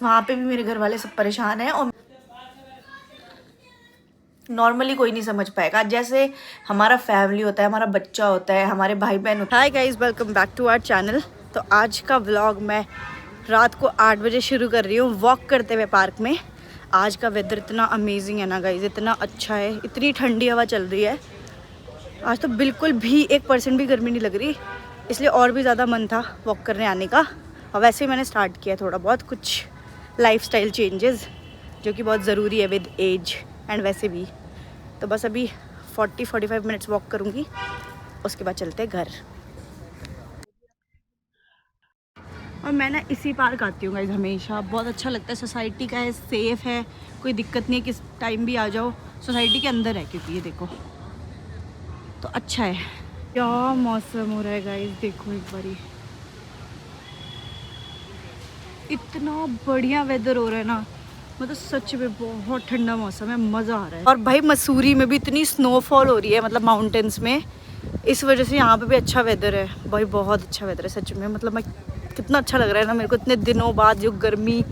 वहाँ पे भी मेरे घर वाले सब परेशान हैं और नॉर्मली कोई नहीं समझ पाएगा। जैसे हमारा फैमिली होता है, हमारा बच्चा होता है, हमारे भाई बहन होता है। Hi guys, welcome back to our channel. तो आज का व्लॉग मैं रात को 8 बजे शुरू कर रही हूँ वॉक करते हुए पार्क में। आज का वेदर इतना अमेजिंग है ना गाइस, इतना अच्छा है, इतनी ठंडी हवा चल रही है। आज तो बिल्कुल भी 1% भी गर्मी नहीं लग रही, इसलिए और भी ज़्यादा मन था वॉक करने आने का। और वैसे ही मैंने स्टार्ट किया थोड़ा बहुत कुछ लाइफस्टाइल चेंजेस, जो कि बहुत ज़रूरी है विद एज एंड वैसे भी। तो बस अभी 40-45 मिनट्स वॉक करूँगी, उसके बाद चलते हैं घर। और मैं ना इसी पार्क आती हूँ गाइस हमेशा, बहुत अच्छा लगता है। सोसाइटी का है, सेफ़ है, कोई दिक्कत नहीं है, किस टाइम भी आ जाओ। सोसाइटी के अंदर है क्योंकि ये देखो तो अच्छा है। क्या मौसम हो रहा है गाइस, देखो एक बारी, इतना बढ़िया वेदर हो रहा है ना, मतलब सच में बहुत ठंडा मौसम है, मज़ा आ रहा है। और भाई मसूरी में भी इतनी स्नोफॉल हो रही है, मतलब माउंटेन्स में, इस वजह से यहाँ पे भी अच्छा वेदर है भाई, बहुत अच्छा वेदर है सच में। मतलब मैं कितना अच्छा लग रहा है ना मेरे को, इतने दिनों बाद जो गर्मी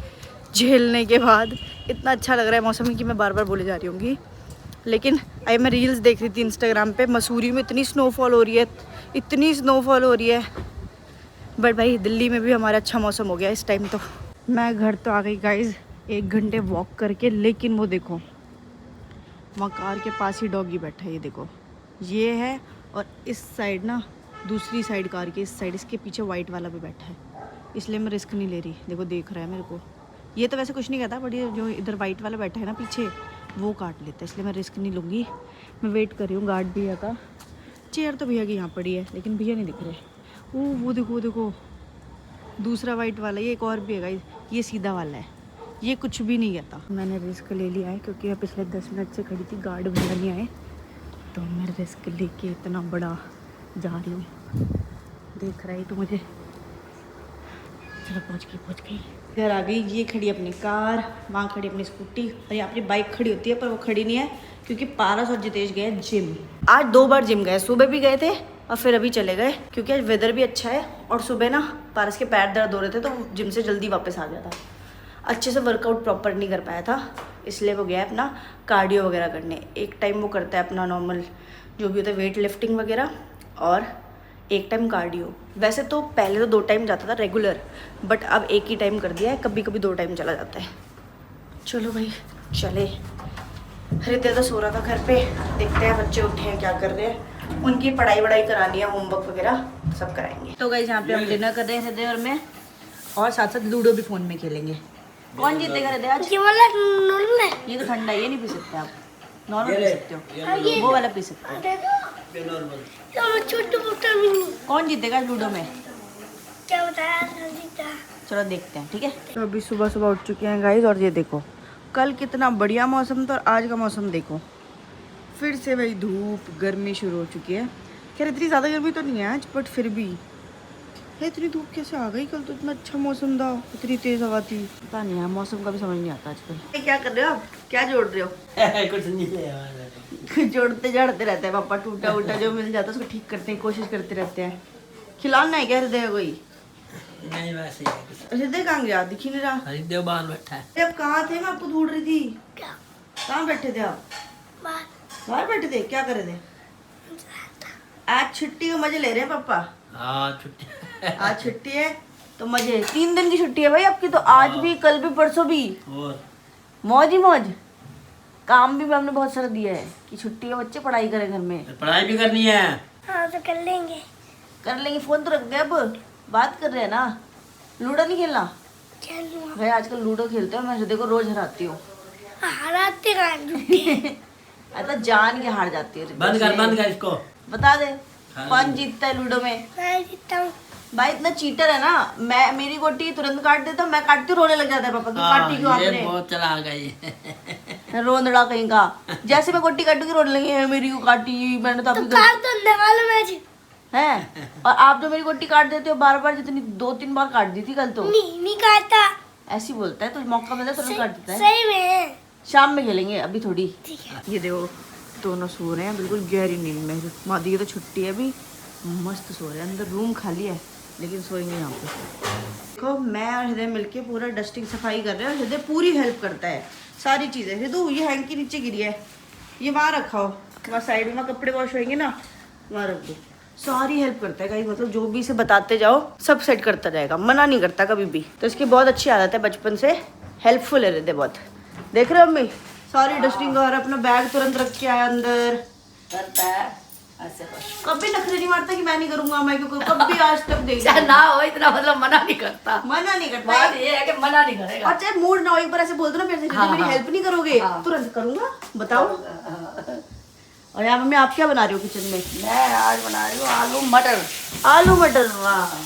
झेलने के बाद इतना अच्छा लग रहा है मौसम कि मैं बार बार बोले जा रही हूँगी। लेकिन आई मैं रील्स देख रही थी इंस्टाग्राम पे, मसूरी में इतनी स्नोफॉल हो रही है, इतनी स्नोफॉल हो रही है। बट भाई दिल्ली में भी हमारा अच्छा मौसम हो गया इस टाइम। तो मैं घर तो आ गई गाइज 1 घंटे वॉक करके, लेकिन वो देखो वहाँ कार के पास ही डॉगी बैठा है, ये देखो ये है। और इस साइड ना, दूसरी साइड कार के इस साइड, इसके पीछे वाइट वाला भी बैठा है, इसलिए मैं रिस्क नहीं ले रही। देखो देख रहा है मेरे को, ये तो वैसे कुछ नहीं कहता, बट ये जो इधर वाइट वाला बैठा है ना पीछे, वो काट लेता है, इसलिए मैं रिस्क नहीं लूँगी। मैं वेट कर रही हूँ गार्ड भैया का। चेयर तो भैया की यहाँ पड़ी है, लेकिन भैया नहीं दिख रहे। वो देखो देखो दूसरा वाइट वाला, ये एक और भी है, ये सीधा वाला है, ये कुछ भी नहीं कहता। मैंने रिस्क ले लिया है क्योंकि मैं पिछले 10 मिनट से खड़ी थी, गार्ड भैया नहीं आए, तो मैं रिस्क लेके इतना बड़ा जा रही हूँ। देख रही तो मुझे, चलो पहुँच गई घर आ गई। ये खड़ी अपनी कार, वहाँ खड़ी अपनी स्कूटी, और यहाँ अपनी बाइक खड़ी होती है, पर वो खड़ी नहीं है क्योंकि पारस और जितेश गए जिम। आज 2 बार जिम गए, सुबह भी गए थे और फिर अभी चले गए क्योंकि आज वेदर भी अच्छा है। और सुबह ना पारस के पैर दर्द हो रहे थे, तो जिम से जल्दी वापस आ गया था। अच्छे से वर्कआउट प्रॉपर नहीं कर पाया था, इसलिए वो गया अपना कार्डियो वगैरह करने। एक टाइम वो करता है अपना नॉर्मल जो भी होता है वेट लिफ्टिंग वगैरह, और एक टाइम कार्डियो। वैसे तो पहले तो 2 टाइम जाता था रेगुलर, बट अब एक ही टाइम कर दिया है, कभी कभी 2 टाइम चला जाता है। चलो भाई चले। हृदय तो सो रहा था घर पे, देखते हैं बच्चे उठे हैं क्या कर रहे हैं, उनकी पढ़ाई वढ़ाई करानी है, होमवर्क वगैरह सब कराएंगे। तो गाइस यहाँ पे हम डिनर कर रहे हैं हृदय और मैं, और साथ साथ लूडो भी फ़ोन में खेलेंगे। कौन जीतेगा हृदय आज? ये तो ठंडा, ये नहीं पी सकते आप, नॉर्मल पी सकते हो, वो वाला पी सकते हो। कौन जीतेगा लूडो में? क्या बताया? चलो देखते हैं, ठीक है। तो अभी सुबह सुबह उठ चुके हैं गाइस, और ये देखो कल कितना बढ़िया मौसम था और आज का मौसम देखो, फिर से वही धूप गर्मी शुरू हो चुकी है। खैर इतनी ज़्यादा गर्मी तो नहीं है आज, बट फिर भी है, इतनी धूप कैसे आ गई? कल तो इतना अच्छा मौसम था, इतनी तेज हवा थी, पता नहीं है, मौसम का भी समझ नहीं आता आजकल। क्या कर रहे हो आप? क्या जोड़ रहे हो? कुछ नहीं जोड़ते जड़ते रहते हैं पापा, टूटा उटा जो मिल जाता है उसको ठीक करते हैं, कोशिश करते रहते हैं। खिलाना है क्या हृदय कोई? नहीं वैसे ही। हृदय कहाँ गया, दिख ही नहीं रहा। हरिदेव बाहर बैठा है। आप कहाँ थे? मैं आपको ढूंढ रही थी। कहाँ बैठे थे आप? बाहर बैठे थे, क्या कर रहे थे? आज छुट्टी का मजे ले रहे हैं पापा। हाँ छुट्टी आज छुट्टी है तो मजे, 3 दिन की छुट्टी है भाई आपकी तो, आज भी कल भी परसों भी और मौज ही मौज। काम भी हमने बहुत सारा दिया है कि छुट्टी है, बच्चे पढ़ाई करें घर में। पढ़ाई भी करनी है। हाँ तो कर लेंगे। फोन तो रख दे, अब बात कर रहे हैं ना। लूडो नहीं खेलना? भाई आजकल लूडो खेलते हो, मैं हृदय को रोज हराती हूँ। अच्छा जान के हार जाती है। बंद कर इसको। बता दे कौन जीतता है लूडो में? मैं जीतता हूँ भाई, इतना चीटर है ना। मैं मेरी गोटी तुरंत काट देता हूँ, मैं काटती हूँ रोने लग जाता है पापा की काटी क्यों आपने? बहुत चला गई रोंदड़ा कहीं का। जैसे मैं गोटी काटूंगी रोने लगी, मेरी को काटी मैंने तो अभी है। और आप जो मेरी गोटी काट देते हो बार बार, जितनी 2-3 बार काट दी थी कल तो। नहीं काटता, ऐसी बोलता है, तो मौका मिलता है तुरंत काट देता है। सही में शाम में खेलेंगे, अभी थोड़ी। ये देखो दोनों सो रहे हैं बिल्कुल गहरी नींद में। मादी की तो छुट्टी है अभी, मस्त सो रहे हैं, अंदर रूम खाली है, लेकिन सोएंगे यहाँ पे। देखो मैं और हृदय मिलके पूरा डस्टिंग सफाई कर रहे हैं और हृदय पूरी हेल्प करता है सारी चीज़ें। हृदय ये हैंकी नीचे गिरी है, ये वहाँ रखा हो, वहाँ साइड में कपड़े वॉश होंगे ना, वहाँ रख दो। सारी हेल्प करता है गाइस, मतलब जो भी इसे बताते जाओ सब सेट करता जाएगा, मना नहीं करता कभी भी। तो इसकी बहुत अच्छी आदत है, बचपन से हेल्पफुल है हृदय बहुत। देख रहे हो अम्मी, सारी डस्टिंग और अपना बैग तुरंत रख के आया अंदर। करता है ऐसे बस। कभी नखरे नहीं मारता कि मैं नहीं करूंगा, मैं क्यों करूं, कभी आज तक देख चाहे ना हो इतना मतलब मना नहीं करता। मना नहीं करता। बात ये है कि मना नहीं करेगा। अच्छा मूड ना हो, एक बार ऐसे बोल दो ना, मेरे से हाँ, मेरी हाँ। हेल्प नहीं करोगे? हाँ। तुरंत करूंगा, बताओ। और यहाँ मम्मी आप क्या बना रही हो किचन में? मैं आज बना रही हूँ आलू मटर। आलू मटर, वाह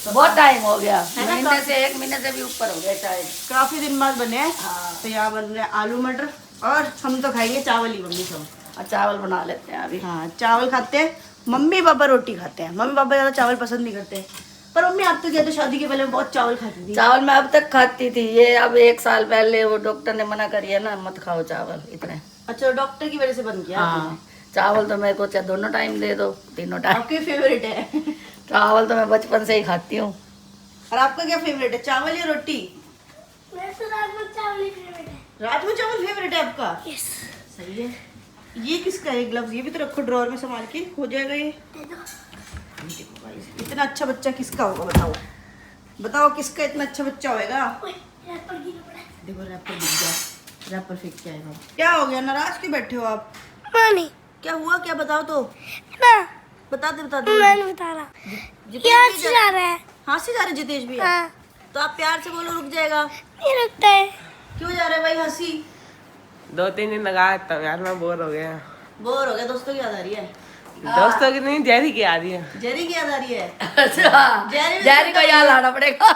बहुत टाइम हो गया, है ना, महीने से 1 महीने से भी ऊपर हो गया शायद। काफी दिन बाद बने हैं। हाँ। तो यहाँ बन रहे हैं आलू मटर और हम तो खाएंगे चावल ही मम्मी सब। और चावल बना लेते हैं अभी। हाँ चावल खाते हैं, मम्मी पापा रोटी खाते हैं। मम्मी पापा ज्यादा चावल पसंद नहीं करते, पर मम्मी आप तो कहते शादी के पहले बहुत चावल खाती थी। चावल मैं अब तक खाती थी, ये अब 1 साल पहले वो डॉक्टर ने मना करी है ना, मत खाओ चावल इतने। अच्छा डॉक्टर की वजह से बंद किया आपने? हाँ चावल तो मेरे को चाहे दोनों टाइम दे दो, तीनों टाइम। आपकी फेवरेट है? चावल तो मैं बचपन से ही खाती हूँ। और आपका क्या फेवरेट है, चावल या रोटी? मेरा तो राजमा चावल ही फेवरेट है। राजमा चावल फेवरेट है आपका? यस। सही है। ये किसका है ग्लव्स? ये भी तो रखो ड्रॉअर में संभाल के, हो जाएगा ये। दे दो। इतना अच्छा बच्चा किसका होगा बताओ? बताओ किसका इतना अच्छा बच्चा होएगा? ओए, रैपर गिर पड़ा। देखो रैपर दिख गया, रैपर फेंक के आएगा। क्या हो गया, नाराज क्यों बैठे हो आप? नहीं क्या हुआ, क्या बताओ तो। ना, बता दे मैं नहीं बता रहा। जितेश यहाँ भी से जा रहा है। हाँ से जा रहे जितेश भी है। हाँ, तो आप प्यार से बोलो, रुक जाएगा। नहीं रुकता है। क्यों जा रहे हैं भाई? हंसी 2-3 दिन लगा तब यार मैं बोर हो गया। बोर हो गया, दोस्तों की याद आ रही है? दोस्तों की नहीं, जेरी की आ रही है। जेरी की याद आ रही है? अच्छा जैरी को यहाँ लाना पड़ेगा।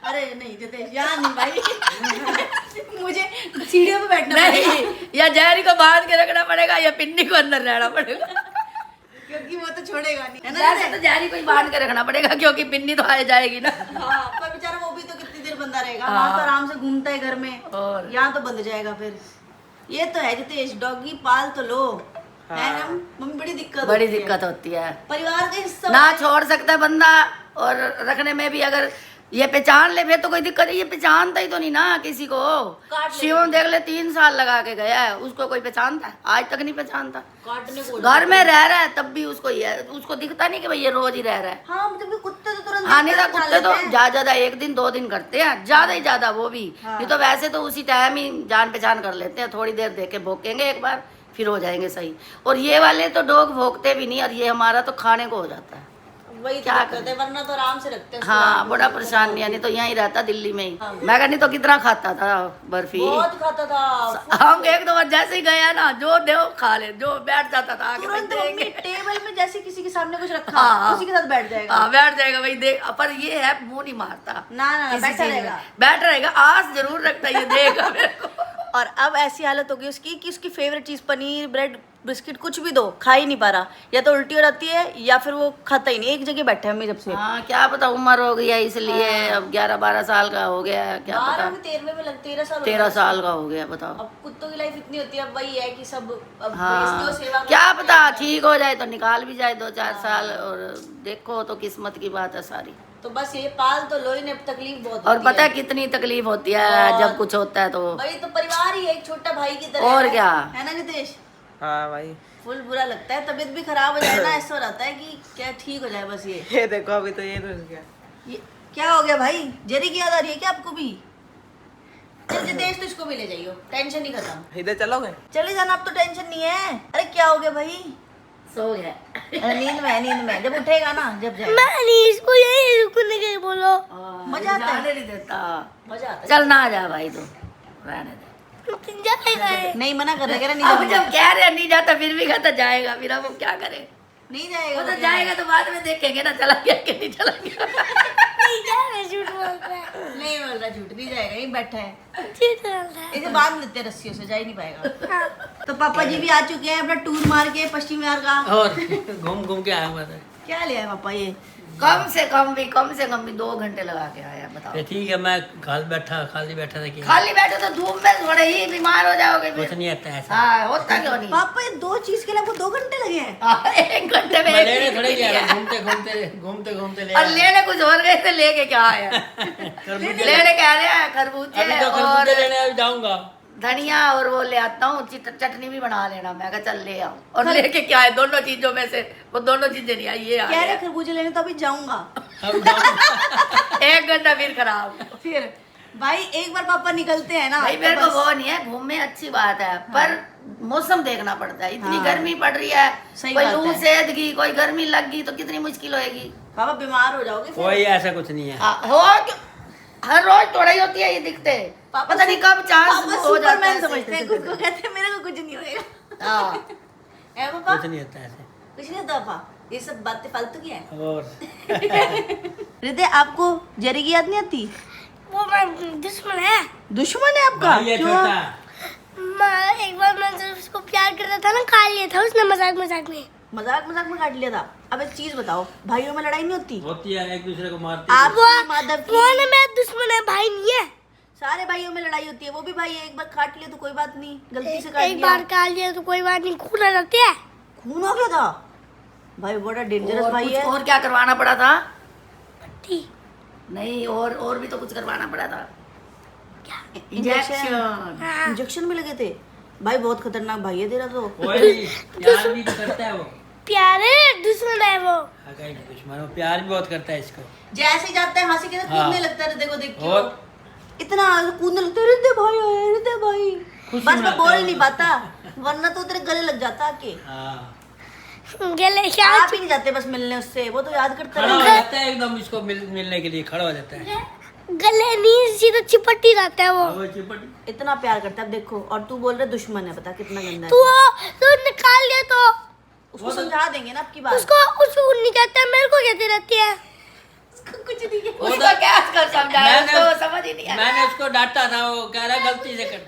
अरे नहीं जितेश, यहाँ नहीं भाई। मुझे सीढ़ियों पे बैठना पड़ेगा, नहीं, या जैरी को बांध के रखना पड़ेगा या पिन्नी को अंदर रहना पड़ेगा। क्योंकि वो तो छोड़ेगा नहीं, है ना? वैसे तो जैरी को ही बांध के रखना पड़ेगा क्योंकि पिन्नी तो आ जाएगी ना। हाँ, पर बेचारा वो भी तो कितनी देर बंदा रहेगा, हाँ। वहाँ तो आराम से घूमता है घर में, और यहाँ तो बंद जाएगा फिर। ये तो है जितेश, डॉगी पाल तो लो, है ना मम्मी? बड़ी दिक्कत बड़ी होती है। दिक्कत होती है, परिवार का हिस्सा ना होता है। छोड़ सकता है बंदा, और रखने में भी अगर ये पहचान ले फिर तो कोई दिक्कत है। ये पहचानता ही तो नहीं ना किसी को। काट ले। शिवम देख ले 3 साल लगा के गया है, उसको कोई पहचानता है? आज तक नहीं पहचानता। काटने को घर में रह रहा है तब भी उसको ये उसको दिखता नहीं कि भाई ये रोज ही रह रहा है। हाँ मतलब कि कुत्ते तो तुरंत हाँ नहीं था, पहचान कुत्ते तो लेते हैं। ज्यादा 1 दिन 2 दिन करते हैं, ज्यादा ही ज्यादा वो भी। हाँ। ये तो वैसे तो उसी टाइम ही जान पहचान कर लेते हैं, थोड़ी देर देख के भोंकेंगे एक बार फिर हो जाएंगे सही। और ये वाले तो डॉग भोंकते भी नहीं, और ये हमारा तो खाने को हो जाता है। वही क्या क्या करते हैं, वरना तो आराम से रखते हैं उसको, हाँ आराम से बड़ा रखते हैं। परेशान नहीं, यानी तो यहाँ ही रहता दिल्ली में ही। हाँ। मैं कहनी तो कितना खाता था बर्फी। बहुत खाता था। हम 1-2 बार जैसे ही गया ना, जो दो खा ले, जो बैठ जाता था आगे भाई तुरंत देख मम्मी के। टेबल में जैसे किसी के सामने कुछ रखा हाँ। उसी के साथ बैठ जाएगा। हाँ बैठ जाएगा भाई देख, पर ये है मुंह नहीं मारता। ना ना किसी बैठा चीज में। रहेगा। बैठा रहेगा, आस जरूर रखता है, ये देगा मेरे को। और अब ऐसी हालत हो गई उसकी कि उसकी फेवरेट चीज पनीर ब्रेड बिस्किट कुछ भी दो खा ही नहीं पा रहा, या तो उल्टी हो जाती है या फिर वो खाता ही नहीं, एक जगह बैठा है मम्मी जब से। हाँ क्या पता उम्र हो गई है इसलिए, अब 11-12 साल का हो गया है, क्या पता 13 में लग 13 साल हो 13 गए। साल का हो गया, बताओ। अब कुत्तों की लाइफ इतनी होती है, अब वही है कि सब अब हाँ इसको सेवा क्या करते पता हैं। ठीक हो जाए तो निकाल भी जाए 2-4 साल, और देखो तो किस्मत की बात है सारी। तो बस ये पाल तो लो ही नहीं, अब तकलीफ बहुत और होती पता है कितनी तकलीफ होती है बहुत। जब कुछ होता है तो। भाई तो परिवार ही है, एक छोटा भाई की तरह और है। क्या। है ना नितेश? हाँ भाई, फुल बुरा लगता है, तबीयत भी खराब हो जाए ना, ऐसा हो जाता है कि क्या ठीक हो जाए बस। ये देखो अभी तो ये रुस गया। ये क्या हो गया भाई? जेरी की याद आ रही है क्या आपको भी? चल जितेश तो इसको भी ले जाइयो, टेंशन नहीं खत्म। इधर चलोगे? चले जाना, अब तो टेंशन नहीं है। अरे क्या हो गया भाई? सो गया। अरे नींद में है, नींद में है। जब उठेगा ना, जब जाए मैं नहीं, इसको यही रुकने के बोलो। मजा आता है। जाने नहीं देता। मजा आता है। चल ना जा भाई, तू रहने दे। जाएगा ये। नहीं मना कर रहा, कह रहा नहीं अब जाऊंगा। जब कह रहे हैं नहीं जाता फिर भी कहता जाएगा, फिर अब हम क्या करें? नहीं जाएगा वो तो वो जाएगा तो बाद में देखेंगे ना, चला गया कि नहीं चला गया। नहीं जा रहा, झूठ बोल रहा है। नहीं बोल रहा, झूठ नहीं जाएगा, यहीं बैठा है। झूठ बोल रहा है। इसे बांध लेते हैं रस्सियों से, जा ही नहीं पाएगा। हाँ। तो पापा जी भी आ चुके हैं अपना टूर मार के पश्चिम बिहार का। और घूम घूम के आया मैं। क्या लिया है पापा ये? कम से कम भी 2 घंटे लगा के आया, बताओ। ठीक है, मैं खाली बैठा था कि खाली बैठे तो धूप में थोड़े ही बीमार हो जाओगे कुछ फिर। नहीं आता ऐसा। हाँ, होता क्यों नहीं? पापा ये 2 चीज के लिए आपको 2 घंटे लगे हैं? हाँ, 1 घंटे में मैं एक लेने चीज थोड़े मिल गया गया। था, घूमते ले और आया। लेने कुछ और गए थे, लेके क्या आया? खरबूजे लेने क्या आया? खरबूजे अभी तो और खरबूजे लेने अभी जाऊंगा। धनिया और वो ले आता हूँ, चटनी भी बना लेना। मैं कहा चल ले आओ, और लेके क्या है? दोनों चीजों में से वो दोनों चीजें नहीं आई, ये आ कह रहे गया। खरबूजे लेने तो अभी जाऊंगा। अभी जाऊंगा। 1 घंटा फिर खराब। फिर भाई एक बार पापा निकलते हैं ना भाई तो मेरे को बस- वो नहीं है, घूमने अच्छी बात है, पर मौसम देखना पड़ता है। इतनी हाँ। गर्मी पड़ रही है, सही कोई बात लू है। सेध गई, कोई गर्मी लग गई तो कितनी मुश्किल होएगी। पापा बीमार हो जाओगे फिर। कोई ऐसा कुछ नहीं है। हो हर रोज थोड़ा ही होती है ये दिखते। पापा पता नहीं कब चांस पापा हो जाता सुपरमैन है। समझते हैं खुद को, कहते हैं मेरे को कुछ नहीं होएगा। हाँ। है पापा? कुछ नहीं होता ऐसे। कुछ नहीं होता पापा, ये सब बातें फालतू की हैं। और हृदय आपको जेरी की याद नहीं आती? वो मैं दुश्मन है। दुश्मन है आपका? भाई है क्यों? छोटा। मैं एक बार मैं जब उसको प्यार करता था ना, खा लिया था उसने मजाक में। मजाक में काट लिया था। अब एक चीज बताओ, भाइयों में लड़ाई नहीं होती? होती है, एक दूसरे को मारते आप हैं। माधव वो की ना मेरा दुश्मन है, भाई नहीं है। सारे भाइयों में लड़ाई होती है। वो भी भाई है, एक बार काट लिया तो कोई बात नहीं, गलती से काट एक लिया। बार खा लिया तो कोई बात नहीं, खून आ जाती है। खून हो गया था? भाई बड़ा डेंजरस और भाई कुछ है। और क्या करवाना पड़ा था? पट्टी। नहीं, और भी तो कुछ करवाना पड़ा था। Injection injection. इंजेक्शन भी लगे थे। भाई बहुत खतरनाक भाई है तेरा तो। कोई प्यार भी तो करता है वो। प्यारे दुश्मन है वो। हाँ, कहीं नहीं दुश्मन, वो प्यार भी बहुत करता है इसको। जैसे ही जाता है हंसी के तो हाँ। कूदने लगता है हृदय को देख के। और वो। इतना कूदने लगता है, हृदय भाई आए, हृदय भाई। खुशी बस मैं मनाता बोल है नहीं वो। पाता, वरना तो तेरे गले लग जाता आके। हाँ, गले क्या? आप ही नहीं जाते बस मिलने उससे, वो तो याद करता खड़ा हो रहता है। जाता है एकदम, इसको मिलने के लिए खड़ा हो जाता है। गले नहीं, सीधा चिपटी रहता है वो। वो चिपट इतना प्यार करता है देखो, और तू बोल रहे दुश्मन है, बता कितना गंदा तू है। तो निकाल लिया तो उसको समझा देंगे ना आपकी बात। उसको नहीं कहता, मेरे को कहती रहती है। कुछ नहीं है। उसको क्या कर समझाया? मैंने- उसको समझ ही नहीं आया। मैंने उसको डांटा था, वो कह रहा गलती से कर।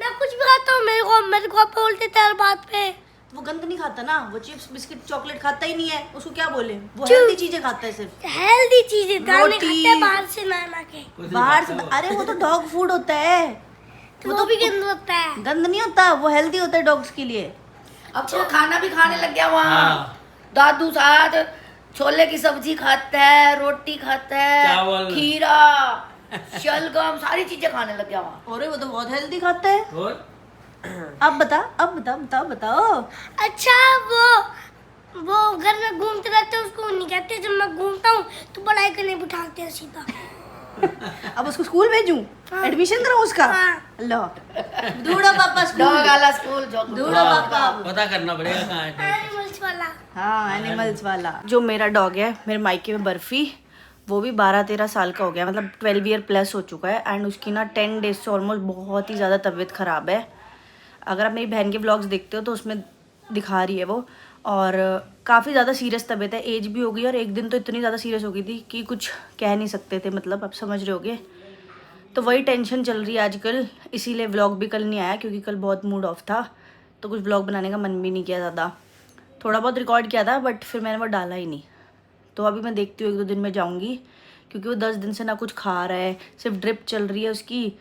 मैं कुछ भी खाता हूँ, मेरे को बोलते थे हर बात पे। वो गंद नहीं खाता ना, वो चिप्स बिस्किट चॉकलेट खाता ही नहीं है। उसको क्या बोले, वो चुप। हेल्दी चीजें खाता है सिर्फ। हेल्दी चीजें दाने रोटी। खाते हैं बाहर से ना के। कुछ नहीं बाहर से खाता वो। अरे वो तो डॉग फूड होता है, तो वो भी गंद होता है। गंद नहीं होता, वो हेल्दी होता है डॉग्स के लिए। अब तो खाना भी खाने लग गया वहाँ। हाँ। दादू साथ छोले की सब्जी खाता है, रोटी खाता है, चावल। खीरा, शलगम, सारी चीजें खाने लग गया वहाँ। अरे वो तो बहुत हेल्दी खाता है। और अब बताओ। अच्छा वो घर में घूमते रहते हैं, उसको नहीं कहते। जब मैं घूमता हूँ तो पढ़ाई करने बिठाते हैं सीधा। अब उसको स्कूल भेजूं, एडमिशन कराऊं उसका? हाँ। लो ढूंढो पापा डॉग स्कूल, वाला स्कूल जो ढूंढो पापा। पता करना पड़ेगा कहाँ है। एनिमल्स वाला। हाँ एनिमल्स वाला। जो मेरा डॉग है मेरे मायके में बर्फी, वो भी 12-13 साल का हो गया, मतलब 12 ईयर प्लस हो चुका है। एंड उसकी ना 10 डेज से ऑलमोस्ट बहुत ही ज़्यादा तबीयत ख़राब है। अगर आप मेरी बहन के व्लॉग्स देखते हो तो उसमें दिखा रही है वो, और काफ़ी ज़्यादा सीरियस तबीयत है। एज भी हो गई, और एक दिन तो इतनी ज़्यादा सीरियस हो गई थी कि कुछ कह नहीं सकते थे, मतलब आप समझ रहे होगे। तो वही टेंशन चल रही है आजकल, इसीलिए व्लॉग भी कल नहीं आया, क्योंकि कल बहुत मूड ऑफ था, तो कुछ व्लॉग बनाने का मन भी नहीं किया ज़्यादा। थोड़ा बहुत रिकॉर्ड किया था, बट फिर मैंने वो डाला ही नहीं। तो अभी मैं देखती हूँ 1-2 दिन में जाऊँगी, क्योंकि वो 10 दिन से ना कुछ खा रहा है, सिर्फ ड्रिप चल रही है उसकी,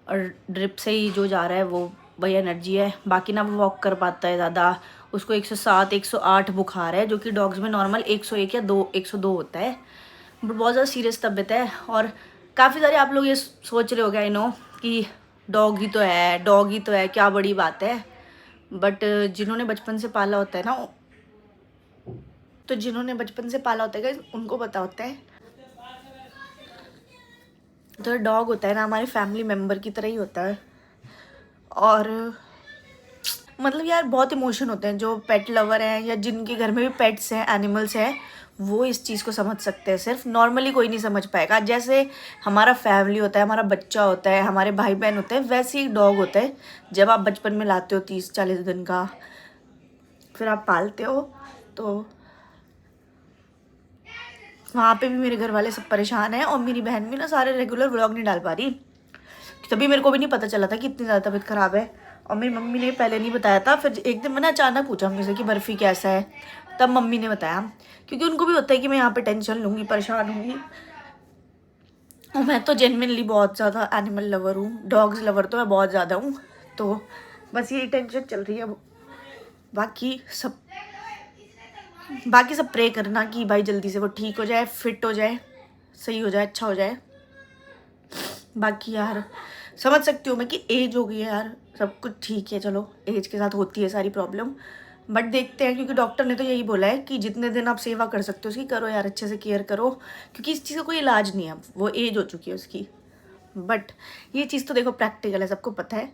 और ड्रिप से ही जो जा रहा है वो वही एनर्जी है। बाकी ना वो वॉक कर पाता है ज़्यादा। उसको 107-108 बुखार है, जो कि डॉग्स में नॉर्मल 101 या 102 होता है। बट बहुत ज़्यादा सीरियस तबीयत है। और काफ़ी सारे आप लोग ये सोच रहे हो गए, आई नो, कि डॉग ही तो है, क्या बड़ी बात है। बट जिन्होंने बचपन से पाला होता है ना, तो जिन्होंने बचपन से पाला होता है उनको पता होता है। तो डॉग होता है ना, हमारे फैमिली मेम्बर की तरह ही होता है। और मतलब यार बहुत इमोशन होते हैं। जो पेट लवर हैं या जिनके घर में भी पेट्स हैं, एनिमल्स हैं, वो इस चीज़ को समझ सकते हैं। सिर्फ नॉर्मली कोई नहीं समझ पाएगा। जैसे हमारा फैमिली होता है, हमारा बच्चा होता है, हमारे भाई बहन होते हैं, वैसे ही डॉग होता है। जब आप बचपन में लाते हो 30-40 दिन का, फिर आप पालते हो, तो वहाँ पे भी मेरे घर वाले सब परेशान हैं। और मेरी बहन भी ना सारे रेगुलर व्लॉग नहीं डाल पा रही, तभी मेरे को भी नहीं पता चला था कि इतनी ज़्यादा तबीयत ख़राब है। और मेरी मम्मी ने पहले नहीं बताया था। फिर एक दिन मैंने अचानक पूछा मम्मी से कि बर्फ़ी कैसा है, तब मम्मी ने बताया, क्योंकि उनको भी होता है कि मैं यहाँ पे टेंशन लूँगी, परेशान होंगी। और मैं तो जेन्युइनली बहुत ज़्यादा एनिमल लवर हूँ, डॉग्स लवर तो मैं बहुत ज़्यादा हूँ। तो बस यही टेंशन चल रही है। बाकी सब प्रे करना कि भाई जल्दी से वो ठीक हो जाए, फिट हो जाए, सही हो जाए, अच्छा हो जाए। बाकी यार समझ सकती हूँ मैं कि एज हो गई है यार, सब कुछ ठीक है, चलो एज के साथ होती है सारी प्रॉब्लम। बट देखते हैं, क्योंकि डॉक्टर ने तो यही बोला है कि जितने दिन आप सेवा कर सकते हो उसकी करो यार, अच्छे से केयर करो, क्योंकि इस चीज़ का कोई इलाज नहीं है, वो एज हो चुकी है उसकी। बट ये चीज़ तो देखो प्रैक्टिकल है, सबको पता है।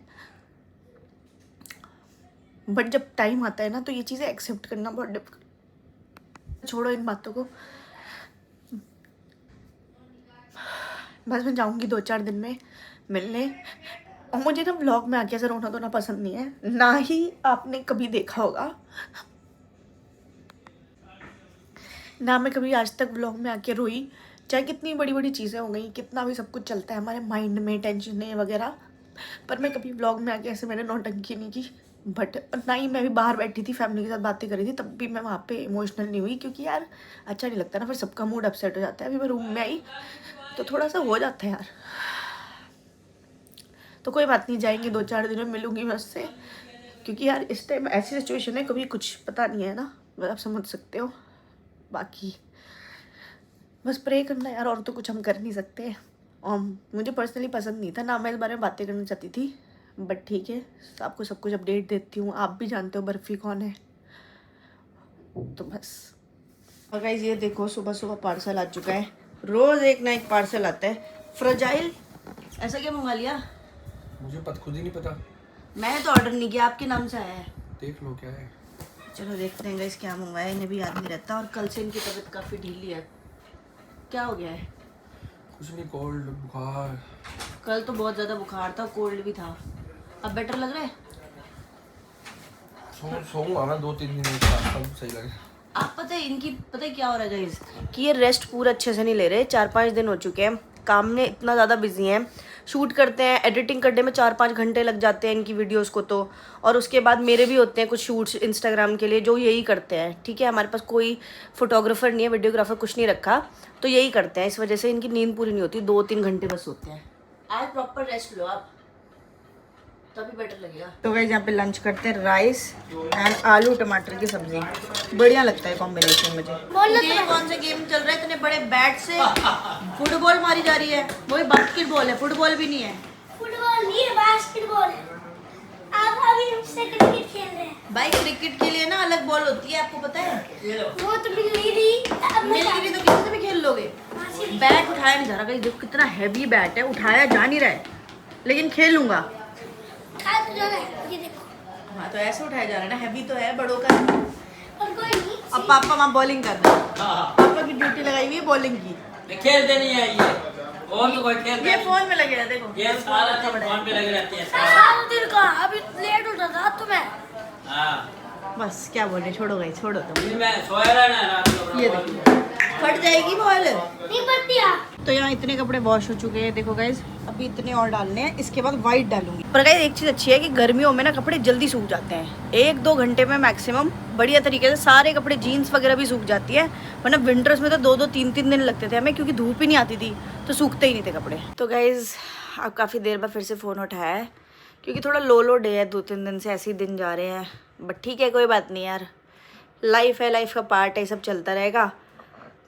बट जब टाइम आता है ना तो ये चीज़ें एक्सेप्ट करना बहुत डिफिकल्ट। छोड़ो इन बातों को, बस मैं जाऊँगी 2-4 दिन में मिलने। और मुझे ना व्लॉग में आके ऐसे रोना धोना पसंद नहीं है, ना ही आपने कभी देखा होगा, ना मैं कभी आज तक व्लॉग में आके रोई। चाहे कितनी बड़ी बड़ी चीज़ें हो गई, कितना भी सब कुछ चलता है हमारे माइंड में, टेंशन वगैरह, पर मैं कभी व्लॉग में आके ऐसे मैंने नौटंकी नहीं की। बट ना ही मैं भी बाहर बैठी थी फैमिली के साथ बातें करी थी, तब भी मैं वहाँ पे इमोशनल नहीं हुई, क्योंकि यार अच्छा नहीं लगता ना, फिर सबका मूड अपसेट हो जाता है। अभी मैं रूम में आई तो थोड़ा सा हो जाता है यार। तो कोई बात नहीं, जाएंगे 2-4 दिन में, मिलूंगी मैं उससे, क्योंकि यार इस टाइम ऐसी सिचुएशन है, कभी कुछ पता नहीं है ना, आप समझ सकते हो। बाकी बस प्रे करना यार, और तो कुछ हम कर नहीं सकते। और मुझे पर्सनली पसंद नहीं था ना, मैं इस बारे में बातें करना चाहती थी, बट ठीक है, आपको सब कुछ अपडेट देती हूँ। आप भी जानते हो बर्फ़ी कौन है, तो बस। और गाइस ये देखो, सुबह सुबह पार्सल आ चुका है। रोज़ एक ना एक पार्सल आता है। फ्रेजाइल, ऐसा क्या मंगा लिया? मुझे खुद ही नहीं पता, मैंने तो ऑर्डर नहीं किया, आपके नाम से आया है। देख लो क्या है। चलो देखते हैं गाइस क्या मंगवाया, इन्हें भी याद नहीं रहता। और कल से इनकी तबीयत काफ़ी ढीली है, क्या हो गया है? कुछ नहीं, कोल्ड बुखार। कल तो बहुत ज़्यादा बुखार था, कोल्ड भी था, अब बेटर लग रहा है? सोऊंगा ना 2-3 दिन एक साथ, तब सही लगे। आप पता है इनकी, पता है क्या हो रहा है गाइस, कि ये रेस्ट पूरा अच्छे से नहीं ले रहे। 4-5 दिन हो चुके हैं, काम में इतना ज़्यादा बिजी हैं, शूट करते हैं, एडिटिंग करने में 4-5 घंटे लग जाते हैं इनकी वीडियोस को तो। और उसके बाद मेरे भी होते हैं कुछ शूट्स इंस्टाग्राम के लिए, जो यही करते हैं, ठीक है। हमारे पास कोई फोटोग्राफर नहीं है, वीडियोग्राफर कुछ नहीं रखा, तो यही करते हैं। इस वजह से इनकी नींद पूरी नहीं होती, 2-3 घंटे बस होते हैं। आज प्रॉपर रेस्ट लो आप, तभी बेटर लगेगा। तो गाइस यहाँ पे लंच करते हैं, राइस एंड आलू टमाटर की सब्जी। बढ़िया लगता है कॉम्बिनेशन मुझे। ये कौन सा गेम चल रहा है, इतने बड़े बैट से फुटबॉल मारी जा रही है? वही बास्केटबॉल है, फुटबॉल भी नहीं है। फुटबॉल नहीं है, बास्केटबॉल है। आप अभी हमसे क्रिकेट खेल रहे हैं। भाई क्रिकेट के लिए ना अलग बॉल होती है, आपको पता है? वो तो मिल नहीं रही, अब मिल रही तो किसी से भी खेल लोगे। बैट उठाया नहीं जा रहा, देखो कितना हैवी बैट है, उठाया जा नहीं रहा है, लेकिन खेलूंगा। तो जाना है, ये देखो। हाँ तो ऐसे उठाया जा रहा है ना, हैवी तो है बड़ों का। और कोई नहीं। अब पापा वहाँ बॉलिंग कर रहे हैं, पापा की ड्यूटी लगाई हुई है बॉलिंग की। खेलते नहीं है ये, और तो कोई खेलता ये नहीं। फोन में लगे हैं, देखो ये सारा दिन फोन पे लगे रहते हैं। सारा दिन का, अभी लेट उठा था तुम्हें। हाँ, बस क्या बोले, छोड़ो गई, छोड़ो तुम। दिन में सोया रहा ना रात को। ये देखो फट जाएगी बॉल। नहीं पड़ती है। तो यहाँ इतने कपड़े वॉश हो चुके हैं, देखो गाइज, अभी इतने और डालने हैं, इसके बाद वाइट डालूंगी। पर गाइज एक चीज़ अच्छी है कि गर्मियों में ना कपड़े जल्दी सूख जाते हैं, 1-2 घंटे में मैक्सिमम बढ़िया तरीके से सारे कपड़े, जीन्स वगैरह भी सूख जाती है। वरना विंटर्स में तो 2-2, 3-3 दिन लगते थे हमें, क्योंकि धूप ही नहीं आती थी, तो सूखते ही नहीं थे कपड़े। तो गाइज अब काफ़ी देर बाद फिर से फ़ोन उठाया है, क्योंकि थोड़ा लो डे है, 2-3 दिन से ऐसे ही दिन जा रहे हैं। बट ठीक है, कोई बात नहीं यार, लाइफ है, लाइफ का पार्ट है, सब चलता रहेगा।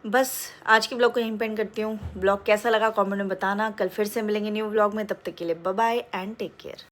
बस आज की ब्लॉग को यहीं पे एंड करती हूँ। ब्लॉग कैसा लगा कमेंट में बताना। कल फिर से मिलेंगे न्यू ब्लॉग में, तब तक के लिए bye bye and take care.